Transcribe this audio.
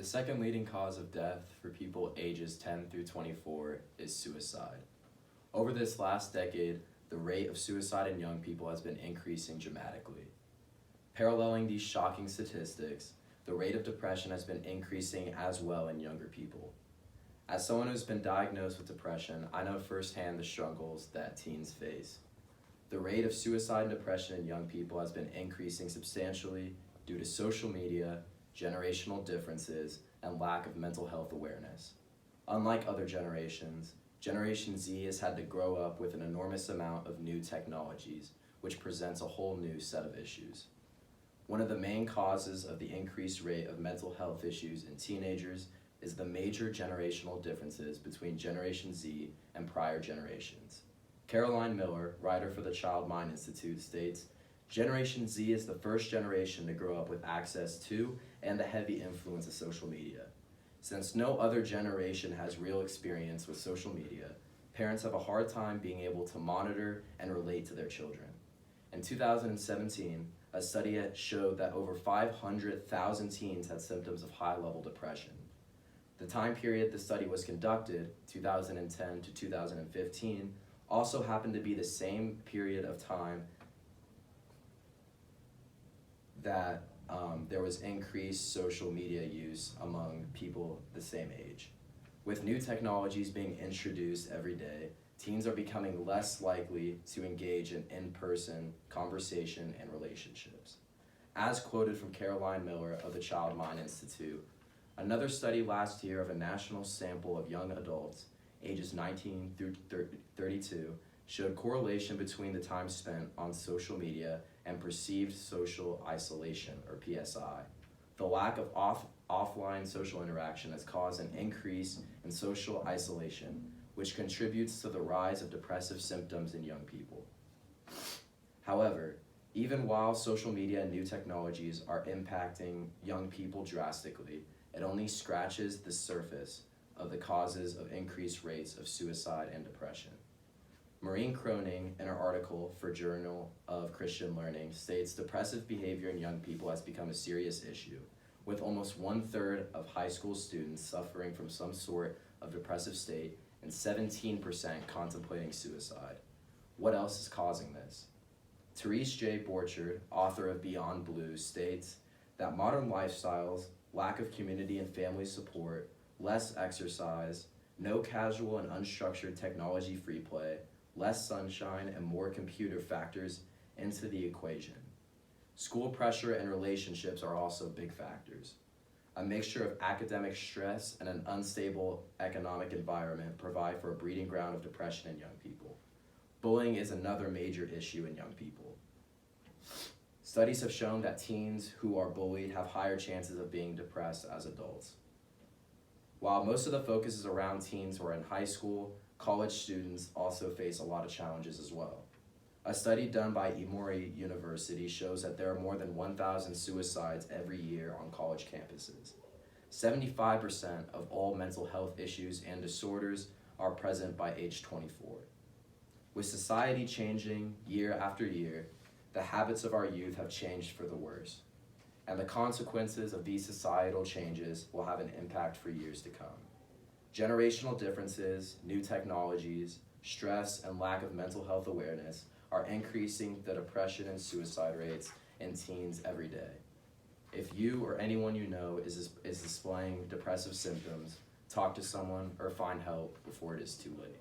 second leading cause of death for people ages 10 through 24 is suicide. Over this last decade, the rate of suicide in young people has been increasing dramatically. Paralleling these shocking statistics, the rate of depression has been increasing as well in younger people. As someone who's been diagnosed with depression, I know firsthand the struggles that teens face. The rate of suicide and depression in young people has been increasing substantially due to social media, generational differences, and lack of mental health awareness. Unlike other generations, Generation Z has had to grow up with an enormous amount of new technologies, which presents a whole new set of issues. One of the main causes of the increased rate of mental health issues in teenagers is the major generational differences between Generation Z and prior generations. Caroline Miller, writer for the Child Mind Institute, states, "Generation Z is the first generation to grow up with access to and the heavy influence of social media. Since no other generation has real experience with social media, parents have a hard time being able to monitor and relate to their children." In 2017, a study showed that over 500,000 teens had symptoms of high-level depression. The time period the study was conducted, 2010 to 2015, also happened to be the same period of time that there was increased social media use among people the same age. With new technologies being introduced every day, teens are becoming less likely to engage in in-person conversation and relationships. As quoted from Caroline Miller of the Child Mind Institute, another study last year of a national sample of young adults, ages 19 through 32, showed correlation between the time spent on social media and perceived social isolation, or PSI. The lack of offline social interaction has caused an increase in social isolation, which contributes to the rise of depressive symptoms in young people. However, even while social media and new technologies are impacting young people drastically, it only scratches the surface of the causes of increased rates of suicide and depression. Maureen Croning, in her article for Journal of Christian Learning, states depressive behavior in young people has become a serious issue, with almost 1/3 of high school students suffering from some sort of depressive state and 17% contemplating suicide. What else is causing this? Therese J. Borchard, author of Beyond Blue, states that modern lifestyles, lack of community and family support, less exercise, no casual and unstructured technology free play, less sunshine, and more computer factors into the equation. School pressure and relationships are also big factors. A mixture of academic stress and an unstable economic environment provide for a breeding ground of depression in young people. Bullying is another major issue in young people. Studies have shown that teens who are bullied have higher chances of being depressed as adults. While most of the focus is around teens who are in high school, college students also face a lot of challenges as well. A study done by Emory University shows that there are more than 1,000 suicides every year on college campuses. 75% of all mental health issues and disorders are present by age 24. With society changing year after year, the habits of our youth have changed for the worse, and the consequences of these societal changes will have an impact for years to come. Generational differences, new technologies, stress, and lack of mental health awareness are increasing the depression and suicide rates in teens every day. If you or anyone you know is displaying depressive symptoms, talk to someone or find help before it is too late.